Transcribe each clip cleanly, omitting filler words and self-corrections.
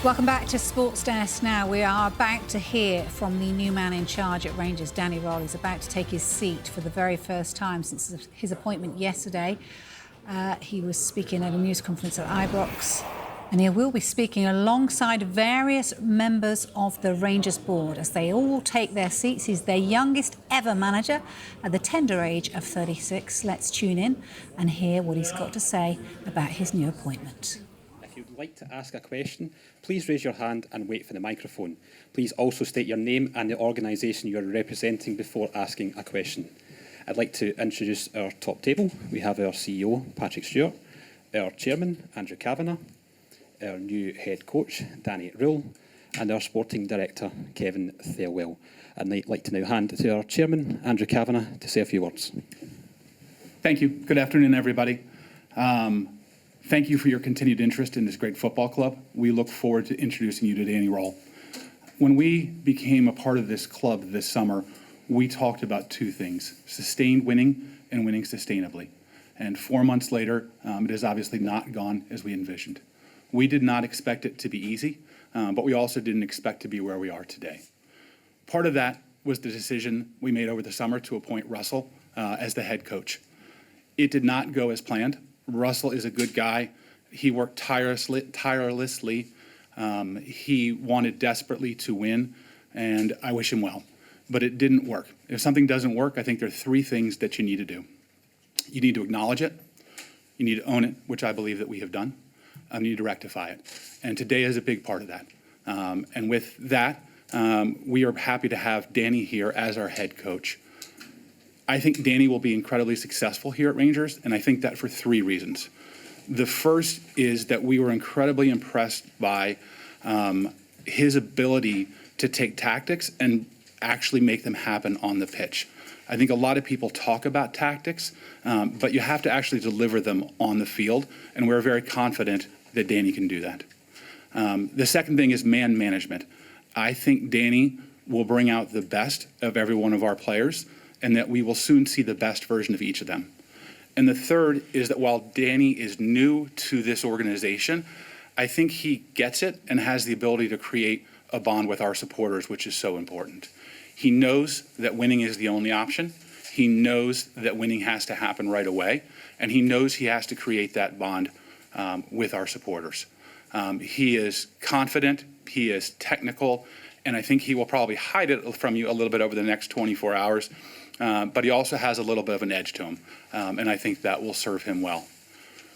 Welcome back to Sports Desk. Now we are about to hear from the new man in charge at Rangers, Danny Rohl. He's about to take his seat for the very first time since his appointment yesterday. He was speaking at a news conference at Ibrox, and he will be speaking alongside various members of the Rangers board as they all take their seats. He's their youngest ever manager at the tender age of 36. Let's tune in and hear what he's got to say about his new appointment. If you'd like to ask a question, please raise your hand and wait for the microphone. Please also state your name and the organisation you are representing before asking a question. I'd like to introduce our top table. We have our CEO, Patrick Stewart, our Chairman, Andrew Kavanagh, our new head coach, Danny Rohl, and our sporting director, Kevin Thelwell. I'd like to now hand to our Chairman, Andrew Kavanagh, to say a few words. Thank you. Good afternoon, everybody. Thank you for your continued interest in this great football club. We look forward to introducing you to Danny Rohl. When we became a part of this club this summer, we talked about two things: sustained winning and winning sustainably. And 4 months later, it has obviously not gone as we envisioned. We did not expect it to be easy, but we also didn't expect to be where we are today. Part of that was the decision we made over the summer to appoint Russell as the head coach. It did not go as planned. Russell is a good guy. He worked tirelessly. He wanted desperately to win, and I wish him well. But it didn't work. If something doesn't work, I think there are three things that you need to do. You need to acknowledge it. You need to own it, which I believe that we have done. You need to rectify it. And today is a big part of that. And with that, we are happy to have Danny here as our head coach. I think Danny will be incredibly successful here at Rangers, and I think that for three reasons. The first is that we were incredibly impressed by his ability to take tactics and actually make them happen on the pitch. I think a lot of people talk about tactics, but you have to actually deliver them on the field, and we're very confident that Danny can do that. The second thing is man management. I think Danny will bring out the best of every one of our players, and that we will soon see the best version of each of them. And the third is that while Danny is new to this organization, I think he gets it and has the ability to create a bond with our supporters, which is so important. He knows that winning is the only option. He knows that winning has to happen right away, and he knows he has to create that bond with our supporters. He is confident, he is technical, and I think he will probably hide it from you a little bit over the next 24 hours. But he also has a little bit of an edge to him, and I think that will serve him well.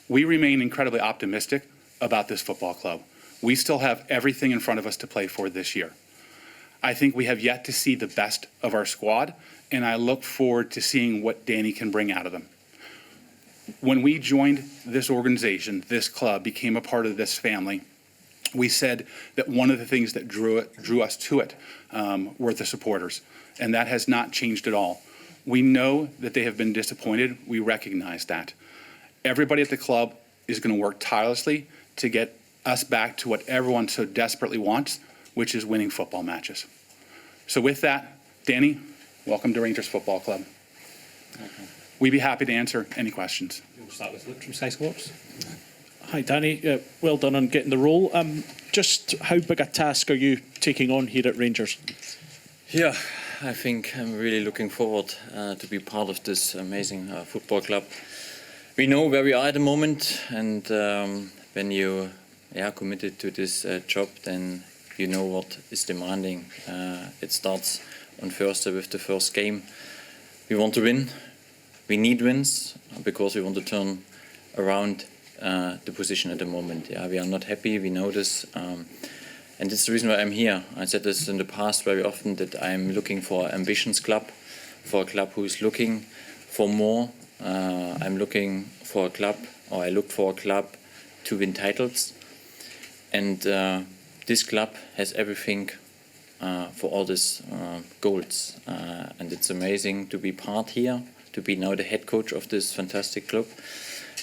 We remain incredibly optimistic about this football club. We still have everything in front of us to play for this year. I think we have yet to see the best of our squad, and I look forward to seeing what Danny can bring out of them. When we joined this organization, this club, became a part of this family, we said that one of the things that drew us to it were the supporters, and that has not changed at all. We know that they have been disappointed. We recognize that. Everybody at the club is going to work tirelessly to get us back to what everyone so desperately wants, which is winning football matches. So with that, Danny, welcome to Rangers Football Club. We'd be happy to answer any questions. We'll start with Luke from Sky Sports. Hi, Danny. Well done on getting the role. Just how big a task are you taking on here at Rangers? Yeah, I think I'm really looking forward to be part of this amazing football club. We know where we are at the moment, and when you are committed to this job, then you know what is demanding. It starts on Thursday with the first game. We want to win. We need wins because we want to turn around the position at the moment. Yeah, we are not happy. We know this. And it's the reason why I'm here. I said this in the past very often, that I'm looking for an ambitions club, for a club who is looking for more. I'm looking for a club, or I look for a club to win titles. And this club has everything for all these goals. And it's amazing to be part here, to be now the head coach of this fantastic club.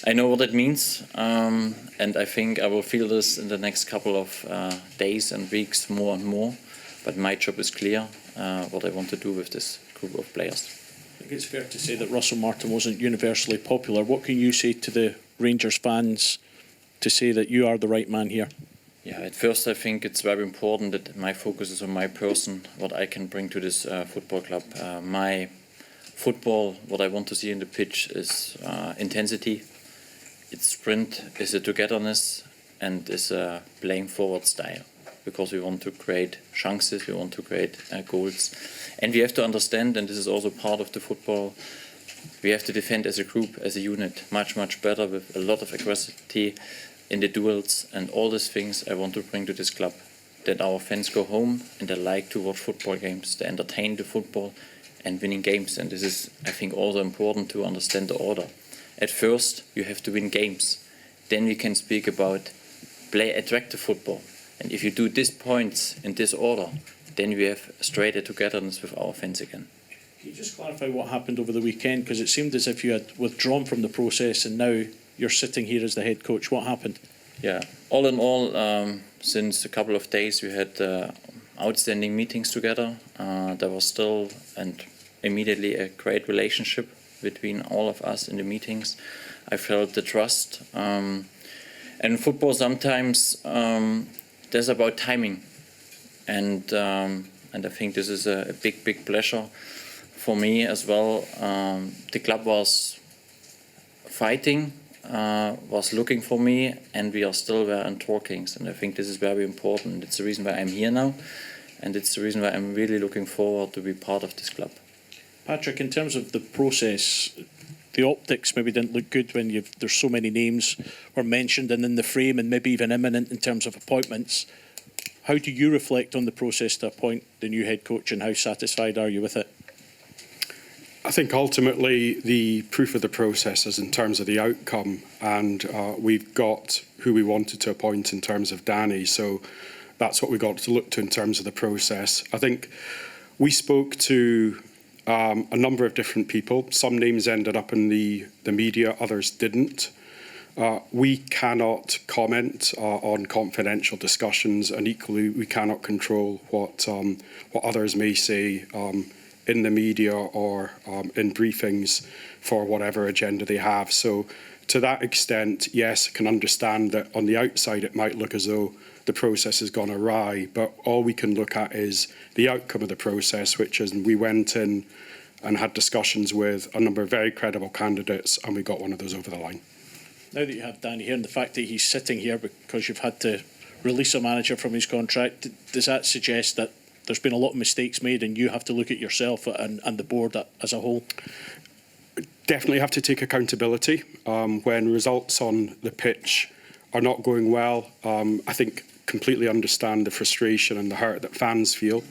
I know what that means, and I think I will feel this in the next couple of days and weeks more and more. But my job is clear, what I want to do with this group of players. I think it's fair to say that Russell Martin wasn't universally popular. What can you say to the Rangers fans to say that you are the right man here? Yeah, at first I think it's very important that my focus is on my person, what I can bring to this football club. My football, what I want to see in the pitch is intensity, it's sprint, is a togetherness, and is a playing forward style. Because we want to create chances, we want to create goals. And we have to understand, and this is also part of the football, we have to defend as a group, as a unit, much, much better with a lot of aggressivity in the duels and all these things I want to bring to this club. That our fans go home and they like to watch football games, they entertain the football and winning games. And this is, I think, also important to understand the order. At first, you have to win games. Then we can speak about play attractive football. And if you do these points in this order, then we have straight a togetherness with our fans again. Can you just clarify what happened over the weekend? Because it seemed as if you had withdrawn from the process and now you're sitting here as the head coach. What happened? Yeah, all in all, since a couple of days we had outstanding meetings together. There was still and immediately a great relationship between all of us in the meetings. I felt the trust. And in football sometimes there's about timing. And I think this is a big pleasure for me as well. The club was fighting, was looking for me, and we are still there and talking. And I think this is very important. It's the reason why I'm here now, and it's the reason why I'm really looking forward to be part of this club. Patrick, in terms of the process, the optics maybe didn't look good when there's so many names were mentioned and in the frame and maybe even imminent in terms of appointments. How do you reflect on the process to appoint the new head coach, and how satisfied are you with it? I think ultimately the proof of the process is in terms of the outcome, and we've got who we wanted to appoint in terms of Danny, so that's what we got to look to in terms of the process. I think we spoke to a number of different people. Some names ended up in the media, others didn't. We cannot comment on confidential discussions, and equally we cannot control what others may say in the media or in briefings for whatever agenda they have. So to that extent, yes, I can understand that on the outside it might look as though the process has gone awry, but all we can look at is the outcome of the process, which is we went in and had discussions with a number of very credible candidates, and we got one of those over the line. Now that you have Danny here, and the fact that he's sitting here because you've had to release a manager from his contract, does that suggest that there's been a lot of mistakes made and you have to look at yourself and the board as a whole? Definitely have to take accountability. When results on the pitch are not going well, I think completely understand the frustration and the hurt that fans feel.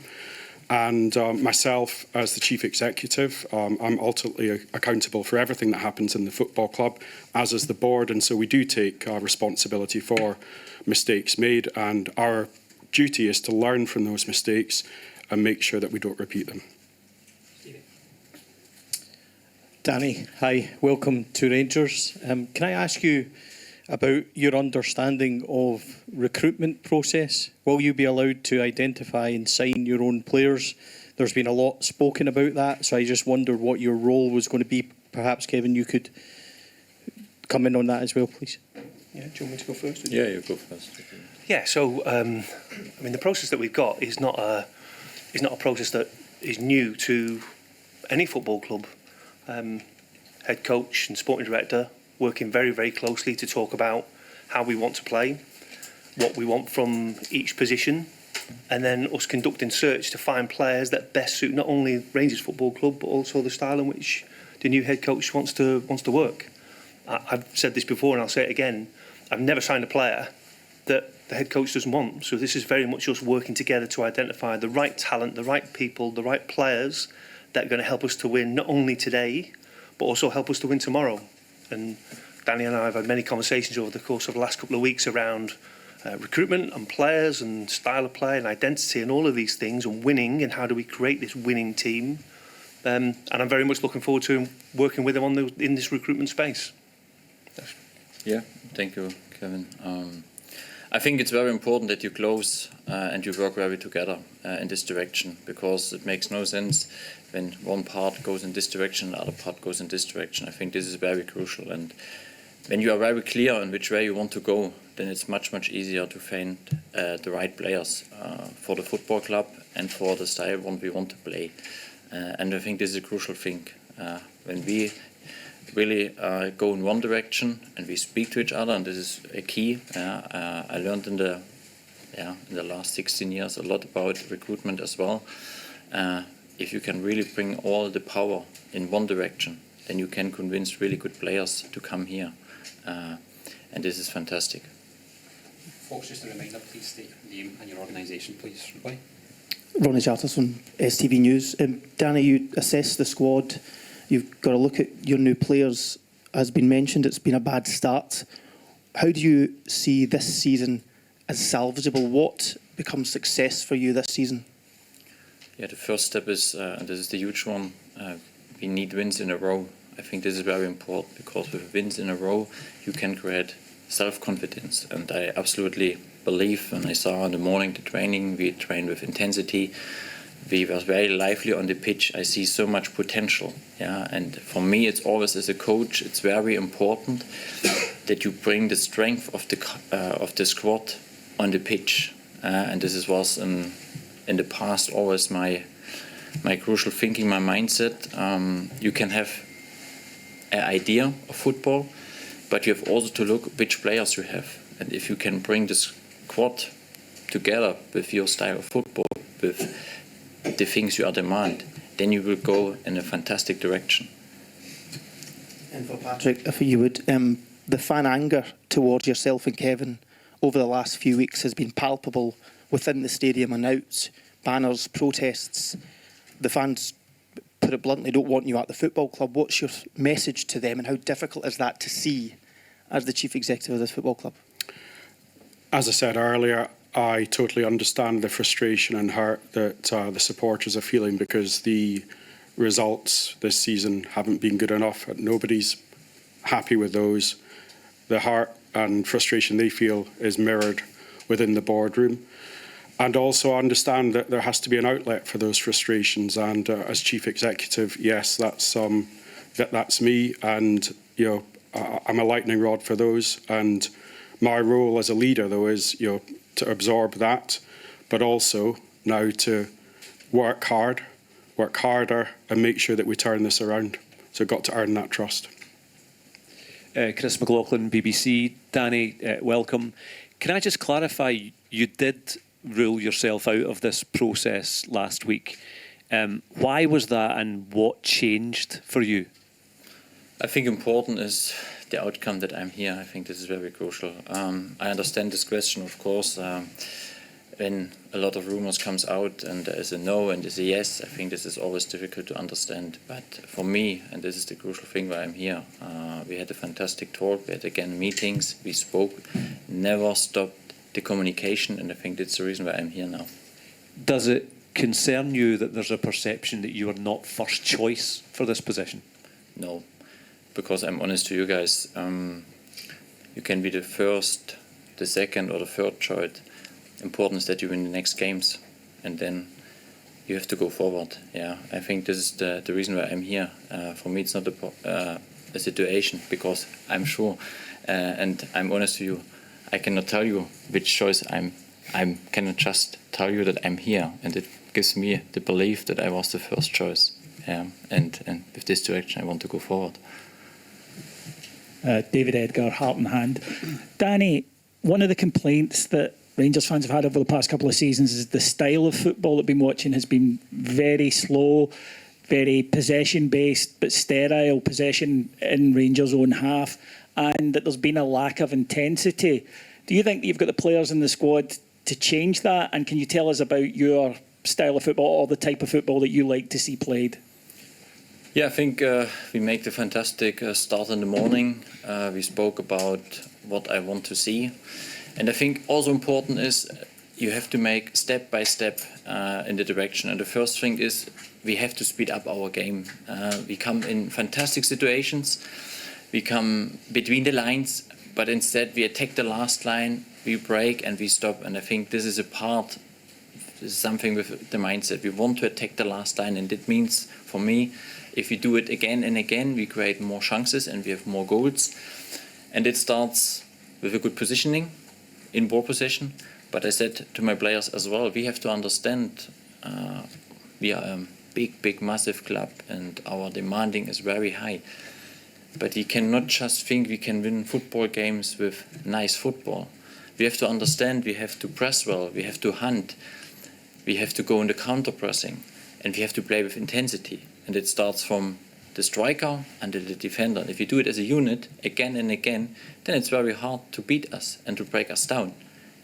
And myself, as the chief executive, I'm ultimately accountable for everything that happens in the football club, as is the board. And so we do take responsibility for mistakes made. And our duty is to learn from those mistakes and make sure that we don't repeat them. Danny, hi, welcome to Rangers. Can I ask you about your understanding of recruitment process? Will you be allowed to identify and sign your own players? There's been a lot spoken about that, so I just wondered what your role was going to be. Perhaps, Kevin, you could come in on that as well, please. Yeah, do you want me to go first? Yeah, you go first. Yeah, so I mean, the process that we've got is not a process that is new to any football club. Head coach and sporting director working very, very closely to talk about how we want to play, what we want from each position, and then us conducting search to find players that best suit not only Rangers Football Club but also the style in which the new head coach wants to work. I've said this before and I'll say it again. I've never signed a player that the head coach doesn't want. So this is very much us working together to identify the right talent, the right people, the right players that are going to help us to win not only today but also help us to win tomorrow. And Danny and I have had many conversations over the course of the last couple of weeks around recruitment and players and style of play and identity and all of these things and winning and how do we create this winning team. And I'm very much looking forward to working with him in this recruitment space. Yeah, thank you, Kevin. I think it's very important that you close and you work very together in this direction, because it makes no sense when one part goes in this direction, the other part goes in this direction. I think this is very crucial. And when you are very clear on which way you want to go, then it's much, much easier to find the right players for the football club and for the style we want to play. And I think this is a crucial thing. When we really go in one direction and we speak to each other, and this is a key. I learned in the last 16 years a lot about recruitment as well. If you can really bring all the power in one direction, then you can convince really good players to come here. And this is fantastic. Folks, just a reminder, please state your name and your organisation, please. Roy. Ronnie Charters from STV News. Danny, you assess the squad. You've got to look at your new players. As been mentioned, it's been a bad start. How do you see this season as salvageable? What becomes success for you this season? Yeah, the first step is, and this is the huge one, we need wins in a row. I think this is very important because with wins in a row, you can create self-confidence. And I absolutely believe, when I saw in the morning the training, we trained with intensity. We were very lively on the pitch. I see so much potential. Yeah, and for me, it's always as a coach, it's very important that you bring the strength of the squad on the pitch. And this was in the past always my crucial thinking, my mindset. You can have an idea of football, but you have also to look which players you have. And if you can bring the squad together with your style of football, with the things you are demand, then you will go in a fantastic direction. And for Patrick, if you would, the fan anger towards yourself and Kevin over the last few weeks has been palpable within the stadium and out. Banners, protests. The fans, put it bluntly, don't want you at the football club. What's your message to them, and how difficult is that to see as the chief executive of this football club? As I said earlier, I totally understand the frustration and hurt that the supporters are feeling because the results this season haven't been good enough. Nobody's happy with those. The hurt and frustration they feel is mirrored within the boardroom. And also understand that there has to be an outlet for those frustrations. And as chief executive, yes, that's me. And I'm a lightning rod for those. And my role as a leader, though, is to absorb that, but also now to work harder, and make sure that we turn this around. So got to earn that trust. Chris McLaughlin, BBC. Danny, welcome. Can I just clarify, you did rule yourself out of this process last week. Why was that, and what changed for you? I think important is the outcome that I'm here. I think this is very crucial. I understand this question, of course. When a lot of rumors comes out and there is a no and there's a yes, I think this is always difficult to understand. But for me, and this is the crucial thing why I'm here, we had a fantastic talk. We had again meetings. We spoke. Never stopped the communication, and I think that's the reason why I'm here now. Does it concern you that there's a perception that you are not first choice for this position? No, because I'm honest to you guys. You can be the first, the second, or the third choice. Important is that you win the next games, and then you have to go forward. Yeah, I think this is the reason why I'm here. For me, it's not a situation, because I'm sure, and I'm honest to you. I cannot tell you which choice I cannot just tell you that I'm here, and it gives me the belief that I was the first choice. Yeah, and with this direction I want to go forward. David Edgar, Heart in Hand. Danny, one of the complaints that Rangers fans have had over the past couple of seasons is the style of football that we've been watching has been very slow, very possession-based, but sterile possession in Rangers' own half, and that there's been a lack of intensity. Do you think that you've got the players in the squad to change that? And can you tell us about your style of football, or the type of football that you like to see played? Yeah, I think we made a fantastic start in the morning. We spoke about what I want to see. And I think also important is you have to make step by step in the direction. And the first thing is we have to speed up our game. We come in fantastic situations. We come between the lines, but instead we attack the last line, we break and we stop. And I think this is this is something with the mindset. We want to attack the last line, and it means, for me, if we do it again and again, we create more chances and we have more goals. And it starts with a good positioning in ball possession. But I said to my players as well, we have to understand we are a big, massive club and our demanding is very high. But we cannot just think we can win football games with nice football. We have to understand we have to press well, we have to hunt, we have to go into counter-pressing, and we have to play with intensity. And it starts from the striker and the defender. If you do it as a unit again and again, then it's very hard to beat us and to break us down.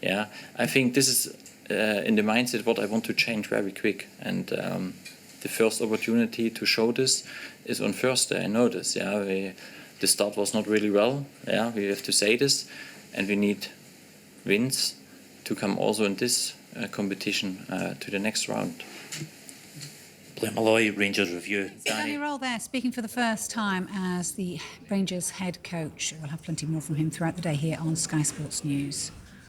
Yeah, I think this is in the mindset what I want to change very quick. And the first opportunity to show this is on Thursday. I know this. Yeah, the start was not really well. Yeah, we have to say this, and we need wins to come also in this competition to the next round. Blair Malloy, Rangers Review. Danny Rohl there, speaking for the first time as the Rangers head coach. We'll have plenty more from him throughout the day here on Sky Sports News.